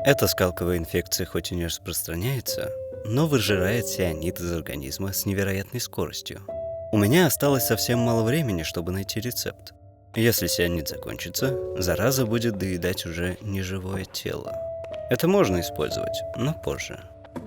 Эта скалковая инфекция хоть и не распространяется, но выжирает сионит из организма с невероятной скоростью. У меня осталось совсем мало времени, чтобы найти рецепт. Если сионит закончится, зараза будет доедать уже неживое тело. Это можно использовать, но позже.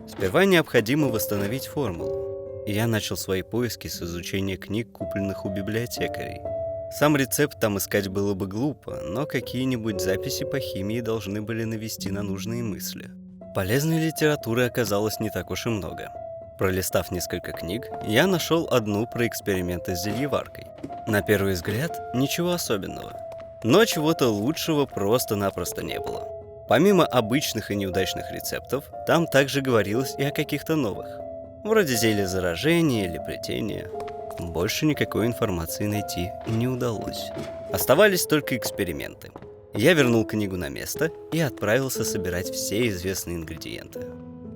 Сперва необходимо восстановить формулу. Я начал свои поиски с изучения книг, купленных у библиотекарей. Сам рецепт там искать было бы глупо, но какие-нибудь записи по химии должны были навести на нужные мысли. Полезной литературы оказалось не так уж и много. Пролистав несколько книг, я нашел одну про эксперименты с зельеваркой. На первый взгляд, ничего особенного. Но чего-то лучшего просто-напросто не было. Помимо обычных и неудачных рецептов, там также говорилось и о каких-то новых. Вроде зелья заражения или плетения. Больше никакой информации найти не удалось. Оставались только эксперименты. Я вернул книгу на место и отправился собирать все известные ингредиенты.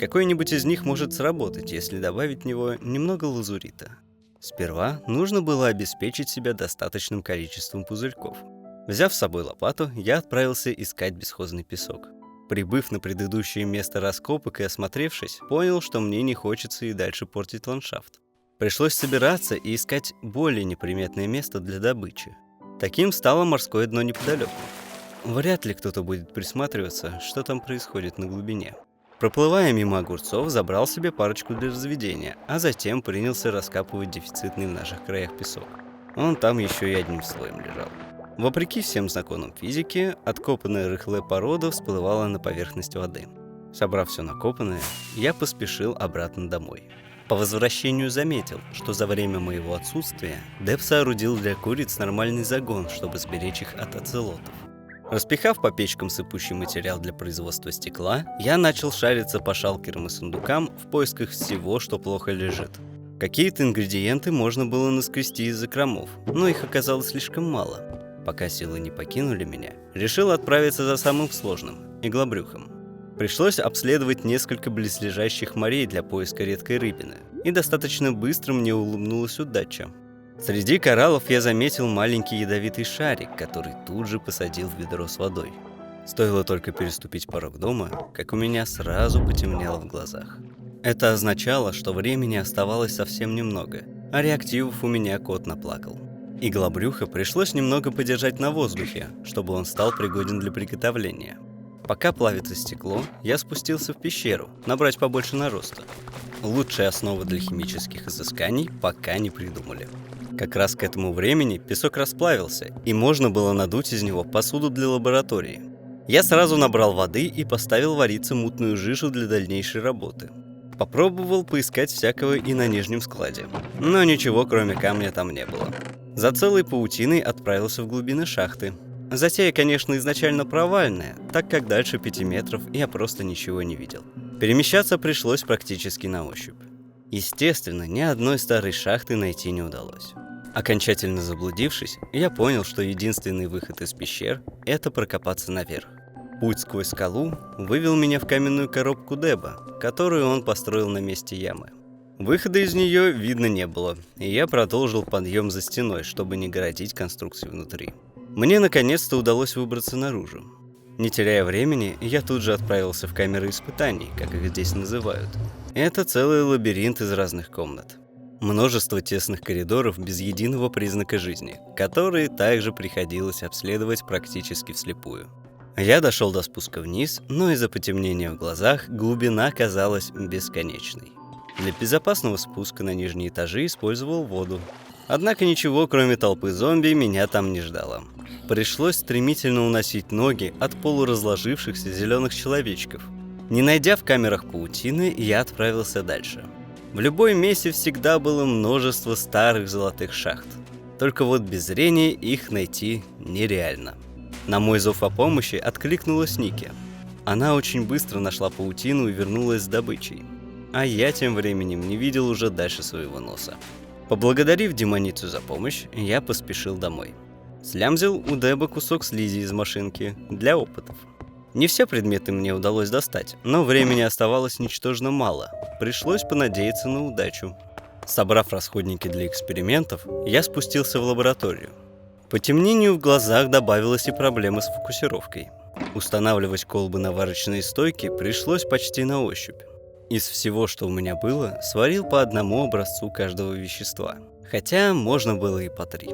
Какой-нибудь из них может сработать, если добавить в него немного лазурита. Сперва нужно было обеспечить себя достаточным количеством пузырьков. Взяв с собой лопату, я отправился искать бесхозный песок. Прибыв на предыдущее место раскопок и осмотревшись, понял, что мне не хочется и дальше портить ландшафт. Пришлось собираться и искать более неприметное место для добычи. Таким стало морское дно неподалеку. Вряд ли кто-то будет присматриваться, что там происходит на глубине. Проплывая мимо огурцов, забрал себе парочку для разведения, а затем принялся раскапывать дефицитный в наших краях песок. Он там еще и одним слоем лежал. Вопреки всем законам физики, откопанная рыхлая порода всплывала на поверхность воды. Собрав все накопанное, я поспешил обратно домой. По возвращению заметил, что за время моего отсутствия Дэб соорудил для куриц нормальный загон, чтобы сберечь их от оцелотов. Распихав по печкам сыпучий материал для производства стекла, я начал шариться по шалкерам и сундукам в поисках всего, что плохо лежит. Какие-то ингредиенты можно было наскрести из закромов, но их оказалось слишком мало. Пока силы не покинули меня, решил отправиться за самым сложным – иглобрюхом. Пришлось обследовать несколько близлежащих морей для поиска редкой рыбины, и достаточно быстро мне улыбнулась удача. Среди кораллов я заметил маленький ядовитый шарик, который тут же посадил в ведро с водой. Стоило только переступить порог дома, как у меня сразу потемнело в глазах. Это означало, что времени оставалось совсем немного, а реактивов у меня кот наплакал. Иглобрюха пришлось немного подержать на воздухе, чтобы он стал пригоден для приготовления. Пока плавится стекло, я спустился в пещеру, набрать побольше нароста. Лучшей основы для химических изысканий пока не придумали. Как раз к этому времени песок расплавился, и можно было надуть из него посуду для лаборатории. Я сразу набрал воды и поставил вариться мутную жижу для дальнейшей работы. Попробовал поискать всякого и на нижнем складе, но ничего кроме камня там не было. За целой паутиной отправился в глубины шахты. Затея, конечно, изначально провальная, так как дальше 5 метров я просто ничего не видел. Перемещаться пришлось практически на ощупь. Естественно, ни одной старой шахты найти не удалось. Окончательно заблудившись, я понял, что единственный выход из пещер – это прокопаться наверх. Путь сквозь скалу вывел меня в каменную коробку Дэба, которую он построил на месте ямы. Выхода из нее видно не было, и я продолжил подъем за стеной, чтобы не городить конструкцию внутри. Мне наконец-то удалось выбраться наружу. Не теряя времени, я тут же отправился в камеры испытаний, как их здесь называют. Это целый лабиринт из разных комнат. Множество тесных коридоров без единого признака жизни, которые также приходилось обследовать практически вслепую. Я дошел до спуска вниз, но из-за потемнения в глазах глубина казалась бесконечной. Для безопасного спуска на нижние этажи использовал воду. Однако ничего, кроме толпы зомби, меня там не ждало. Пришлось стремительно уносить ноги от полуразложившихся зеленых человечков. Не найдя в камерах паутины, я отправился дальше. В любой месте всегда было множество старых золотых шахт. Только вот без зрения их найти нереально. На мой зов о помощи откликнулась Ники. Она очень быстро нашла паутину и вернулась с добычей. А я тем временем не видел уже дальше своего носа. Поблагодарив демоницу за помощь, я поспешил домой. Слямзил у Дэба кусок слизи из машинки для опытов. Не все предметы мне удалось достать, но времени оставалось ничтожно мало. Пришлось понадеяться на удачу. Собрав расходники для экспериментов, я спустился в лабораторию. Потемнению в глазах добавилась и проблема с фокусировкой. Устанавливать колбы на варочные стойки пришлось почти на ощупь. Из всего, что у меня было, сварил по одному образцу каждого вещества. Хотя можно было и по 3.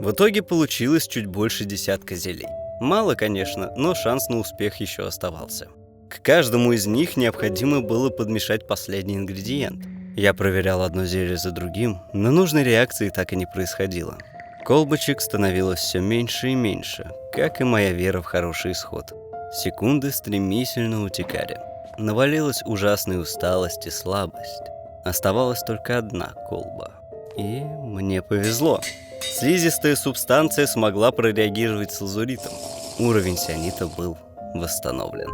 В итоге получилось чуть больше 10 зелий. Мало, конечно, но шанс на успех еще оставался. К каждому из них необходимо было подмешать последний ингредиент. Я проверял одно зелье за другим, но нужной реакции так и не происходило. Колбочек становилось все меньше и меньше, как и моя вера в хороший исход. Секунды стремительно утекали. Навалилась ужасная усталость и слабость. Оставалась только одна колба. И мне повезло. Слизистая субстанция смогла прореагировать с лазуритом. Уровень цианита был восстановлен.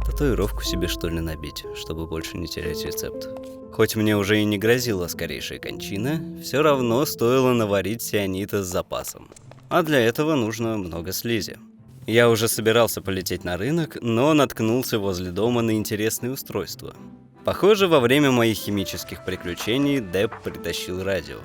Татуировку себе, что ли, набить, чтобы больше не терять рецепт. Хоть мне уже и не грозила скорейшая кончина, все равно стоило наварить цианита с запасом. А для этого нужно много слизи. Я уже собирался полететь на рынок, но наткнулся возле дома на интересное устройство. Похоже, во время моих химических приключений Дэб притащил радио.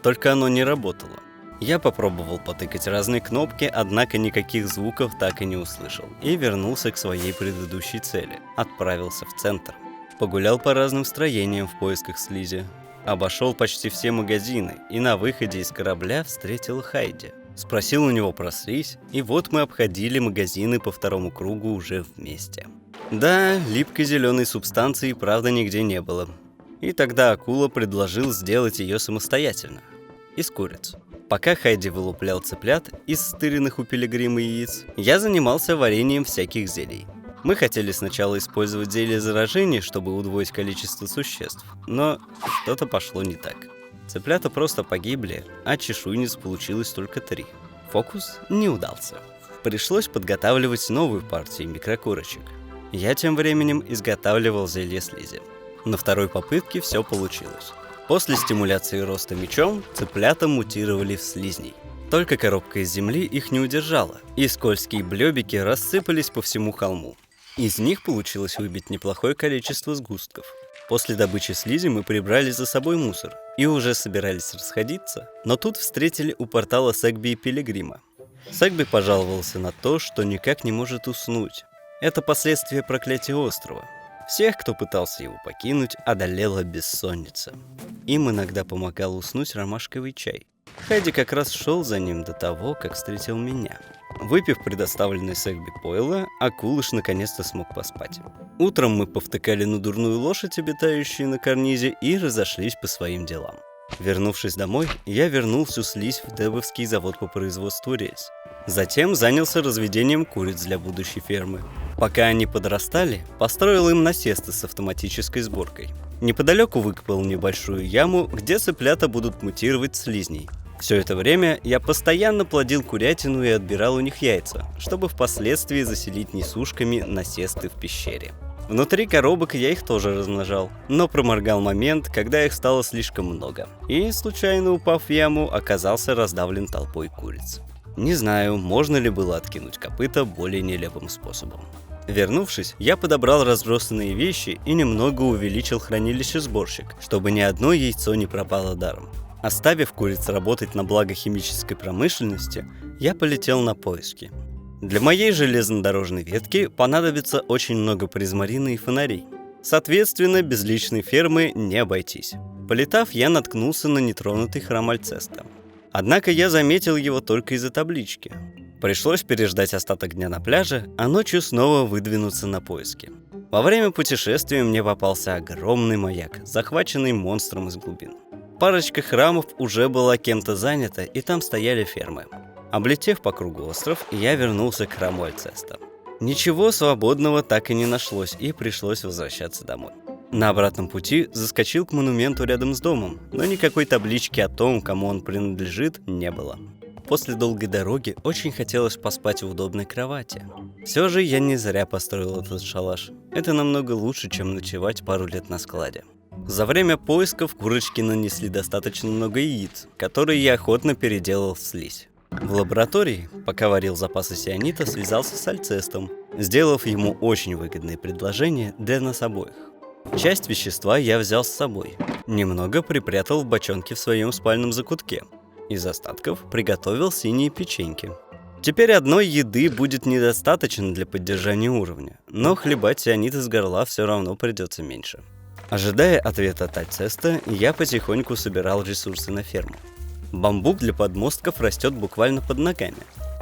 Только оно не работало. Я попробовал потыкать разные кнопки, однако никаких звуков так и не услышал. И вернулся к своей предыдущей цели. Отправился в центр. Погулял по разным строениям в поисках слизи. Обошел почти все магазины и на выходе из корабля встретил Хайди. Спросил у него про слизь, и вот мы обходили магазины по второму кругу уже вместе. Да, липкой зеленой субстанции правда нигде не было. И тогда акула предложил сделать ее самостоятельно. Из куриц. Пока Хайди вылуплял цыплят из стыренных у пилигрима яиц, я занимался вареньем всяких зелий. Мы хотели сначала использовать зелье заражения, чтобы удвоить количество существ, но что-то пошло не так. Цыплята просто погибли, а чешуйниц получилось только 3. Фокус не удался. Пришлось подготавливать новую партию микрокурочек. Я тем временем изготавливал зелье слизи. На второй попытке все получилось. После стимуляции роста мечом цыплята мутировали в слизней. Только коробка из земли их не удержала, и скользкие блёбики рассыпались по всему холму. Из них получилось выбить неплохое количество сгустков. После добычи слизи мы прибрали за собой мусор и уже собирались расходиться, но тут встретили у портала Сегби и Пилигрима. Сегби пожаловался на то, что никак не может уснуть. Это последствия проклятия острова. Всех, кто пытался его покинуть, одолела бессонница. Им иногда помогал уснуть ромашковый чай. Хайди как раз шел за ним до того, как встретил меня. Выпив предоставленное Сегби пойло, Акулыш наконец-то смог поспать. Утром мы повтыкали на дурную лошадь, обитающую на карнизе, и разошлись по своим делам. Вернувшись домой, я вернул всю слизь в Дэбовский завод по производству рельс. Затем занялся разведением куриц для будущей фермы. Пока они подрастали, построил им насесты с автоматической сборкой. Неподалеку выкопал небольшую яму, где цыплята будут мутировать слизней. Все это время я постоянно плодил курятину и отбирал у них яйца, чтобы впоследствии заселить несушками насесты в пещере. Внутри коробок я их тоже размножал, но проморгал момент, когда их стало слишком много, и, случайно упав в яму, оказался раздавлен толпой куриц. Не знаю, можно ли было откинуть копыта более нелепым способом. Вернувшись, я подобрал разбросанные вещи и немного увеличил хранилище-сборщик, чтобы ни одно яйцо не пропало даром. Оставив куриц работать на благо химической промышленности, я полетел на поиски. Для моей железнодорожной ветки понадобится очень много призмарина и фонарей. Соответственно, без личной фермы не обойтись. Полетав, я наткнулся на нетронутый храм Альцеста. Однако я заметил его только из-за таблички. Пришлось переждать остаток дня на пляже, а ночью снова выдвинуться на поиски. Во время путешествия мне попался огромный маяк, захваченный монстром из глубин. Парочка храмов уже была кем-то занята, и там стояли фермы. Облетев по кругу остров, я вернулся к храму Альцеста. Ничего свободного так и не нашлось, и пришлось возвращаться домой. На обратном пути заскочил к монументу рядом с домом, но никакой таблички о том, кому он принадлежит, не было. После долгой дороги очень хотелось поспать в удобной кровати. Все же я не зря построил этот шалаш. Это намного лучше, чем ночевать пару лет на складе. За время поисков курочки нанесли достаточно много яиц, которые я охотно переделал в слизь. В лаборатории, пока варил запасы цианита, связался с Альцестом, сделав ему очень выгодное предложение для нас обоих. Часть вещества я взял с собой, немного припрятал в бочонке в своем спальном закутке. Из остатков приготовил синие печеньки. Теперь одной еды будет недостаточно для поддержания уровня, но хлебать цианид из горла все равно придется меньше. Ожидая ответа от Альцеста, я потихоньку собирал ресурсы на ферму. Бамбук для подмостков растет буквально под ногами,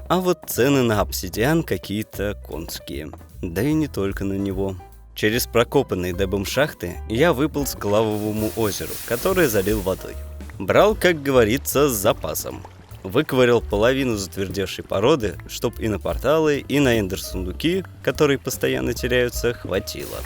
а вот цены на обсидиан какие-то конские, да и не только на него. Через прокопанные Дебом шахты я выполз к лавовому озеру, которое залил водой. Брал, как говорится, с запасом. Выковырял половину затвердевшей породы, чтоб и на порталы, и на эндер-сундуки, которые постоянно теряются, хватило.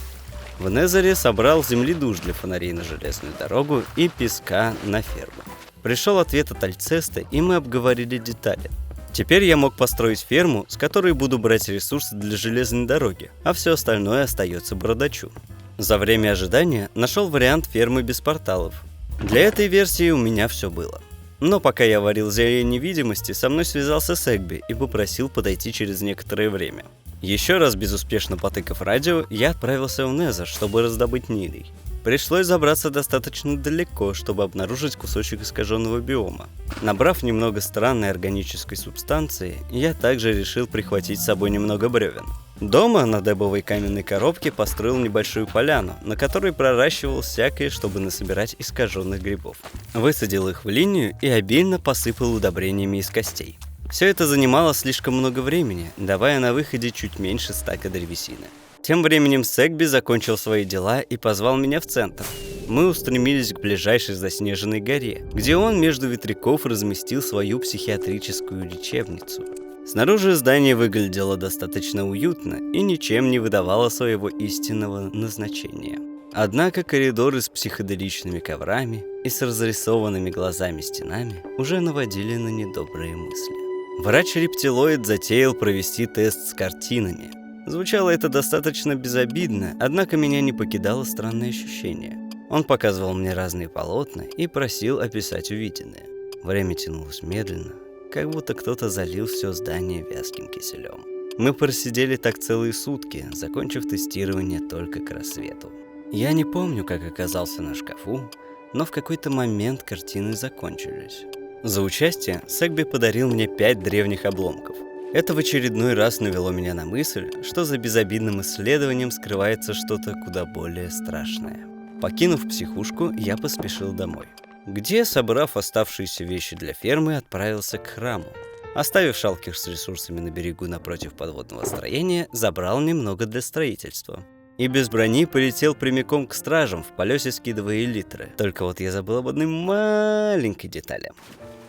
В Незере собрал земледуш для фонарей на железную дорогу и песка на ферму. Пришел ответ от Альцеста, и мы обговорили детали. Теперь я мог построить ферму, с которой буду брать ресурсы для железной дороги, а все остальное остается бородачу. За время ожидания нашел вариант фермы без порталов. Для этой версии у меня все было. Но пока я варил зелье невидимости, со мной связался Сегби и попросил подойти через некоторое время. Еще раз безуспешно потыкав радио, я отправился в Незер, чтобы раздобыть нилей. Пришлось забраться достаточно далеко, чтобы обнаружить кусочек искаженного биома. Набрав немного странной органической субстанции, я также решил прихватить с собой немного бревен. Дома на дебовой каменной коробке построил небольшую поляну, на которой проращивал всякое, чтобы насобирать искаженных грибов. Высадил их в линию и обильно посыпал удобрениями из костей. Все это занимало слишком много времени, давая на выходе чуть меньше стака древесины. Тем временем Сегби закончил свои дела и позвал меня в центр. Мы устремились к ближайшей заснеженной горе, где он между ветряков разместил свою психиатрическую лечебницу. Снаружи здание выглядело достаточно уютно и ничем не выдавало своего истинного назначения. Однако коридоры с психоделичными коврами и с разрисованными глазами стенами уже наводили на недобрые мысли. Врач-рептилоид затеял провести тест с картинами. Звучало это достаточно безобидно, однако меня не покидало странное ощущение. Он показывал мне разные полотна и просил описать увиденное. Время тянулось медленно, как будто кто-то залил все здание вязким киселем. Мы просидели так целые сутки, закончив тестирование только к рассвету. Я не помню, как оказался на шкафу, но в какой-то момент картины закончились. За участие Сегби подарил мне 5 древних обломков. Это в очередной раз навело меня на мысль, что за безобидным исследованием скрывается что-то куда более страшное. Покинув психушку, я поспешил домой, где, собрав оставшиеся вещи для фермы, отправился к храму. Оставив шалкер с ресурсами на берегу напротив подводного строения, забрал немного для строительства. И без брони полетел прямиком к стражам, в полете скидывая элитры. Только вот я забыл об одной маленькой детали.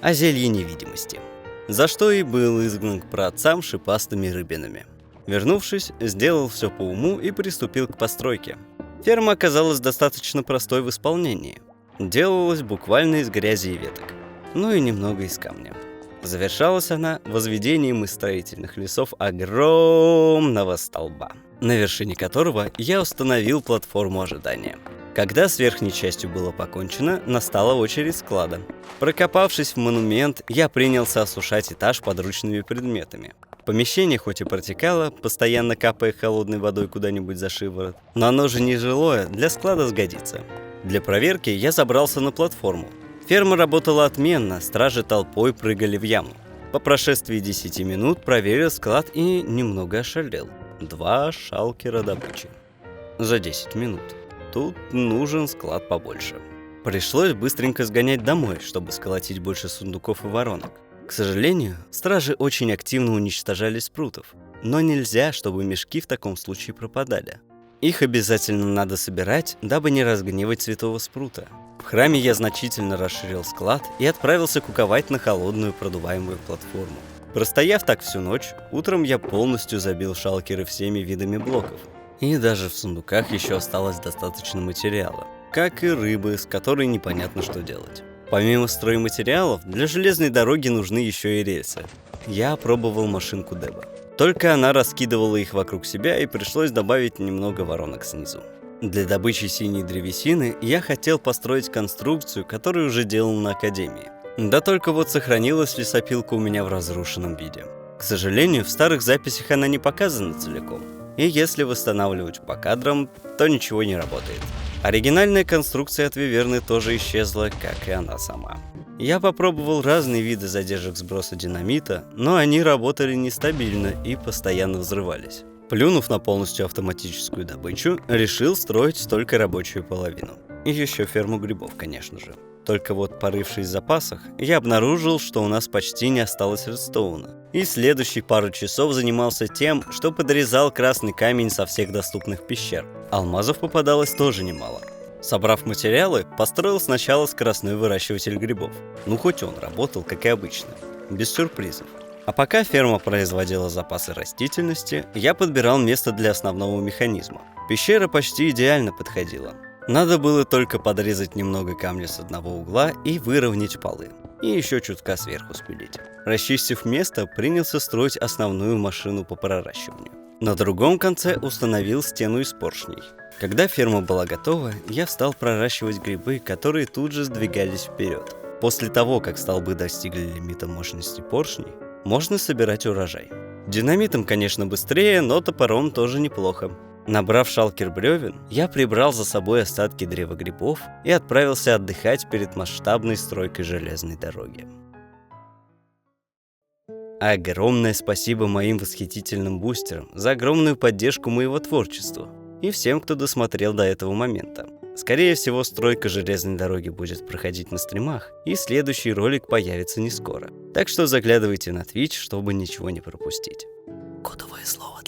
О зелье невидимости. За что и был изгнан к праотцам шипастыми рыбинами. Вернувшись, сделал все по уму и приступил к постройке. Ферма оказалась достаточно простой в исполнении. Делалась буквально из грязи и веток, ну и немного из камня. Завершалась она возведением из строительных лесов огромного столба, на вершине которого я установил платформу ожидания. Когда с верхней частью было покончено, настала очередь склада. Прокопавшись в монумент, я принялся осушать этаж подручными предметами. Помещение хоть и протекало, постоянно капая холодной водой куда-нибудь за шиворот, но оно же не жилое, для склада сгодится. Для проверки я забрался на платформу. Ферма работала отменно, стражи толпой прыгали в яму. По прошествии 10 минут проверил склад и немного ошалел. 2 шалкера добычи. За 10 минут. Тут нужен склад побольше. Пришлось быстренько сгонять домой, чтобы сколотить больше сундуков и воронок. К сожалению, стражи очень активно уничтожали спрутов, но нельзя, чтобы мешки в таком случае пропадали. Их обязательно надо собирать, дабы не разгневать святого спрута. В храме я значительно расширил склад и отправился куковать на холодную продуваемую платформу. Простояв так всю ночь, утром я полностью забил шалкеры всеми видами блоков. И даже в сундуках еще осталось достаточно материала, как и рыбы, с которой непонятно что делать. Помимо стройматериалов, для железной дороги нужны еще и рельсы. Я опробовал машинку Деба. Только она раскидывала их вокруг себя, и пришлось добавить немного воронок снизу. Для добычи синей древесины я хотел построить конструкцию, которую уже делал на Академии. Да только вот сохранилась лесопилка у меня в разрушенном виде. К сожалению, в старых записях она не показана целиком. И если восстанавливать по кадрам, то ничего не работает. Оригинальная конструкция от Виверны тоже исчезла, как и она сама. Я попробовал разные виды задержек сброса динамита, но они работали нестабильно и постоянно взрывались. Плюнув на полностью автоматическую добычу, решил строить только рабочую половину. И еще ферму грибов, конечно же. Только вот, порывшись в запасах, я обнаружил, что у нас почти не осталось редстоуна. И следующие пару часов занимался тем, что подрезал красный камень со всех доступных пещер. Алмазов попадалось тоже немало. Собрав материалы, построил сначала скоростной выращиватель грибов. Ну, хоть он работал, как и обычно, без сюрпризов. А пока ферма производила запасы растительности, я подбирал место для основного механизма. Пещера почти идеально подходила. Надо было только подрезать немного камня с одного угла и выровнять полы. И еще чутка сверху спилить. Расчистив место, принялся строить основную машину по проращиванию. На другом конце установил стену из поршней. Когда ферма была готова, я стал проращивать грибы, которые тут же сдвигались вперед. После того, как столбы достигли лимита мощности поршней, можно собирать урожай. Динамитом, конечно, быстрее, но топором тоже неплохо. Набрав шалкер бревен, я прибрал за собой остатки древа грибов и отправился отдыхать перед масштабной стройкой железной дороги. Огромное спасибо моим восхитительным бустерам за огромную поддержку моего творчества и всем, кто досмотрел до этого момента. Скорее всего, стройка железной дороги будет проходить на стримах, и следующий ролик появится не скоро. Так что заглядывайте на Twitch, чтобы ничего не пропустить. Кодовое слово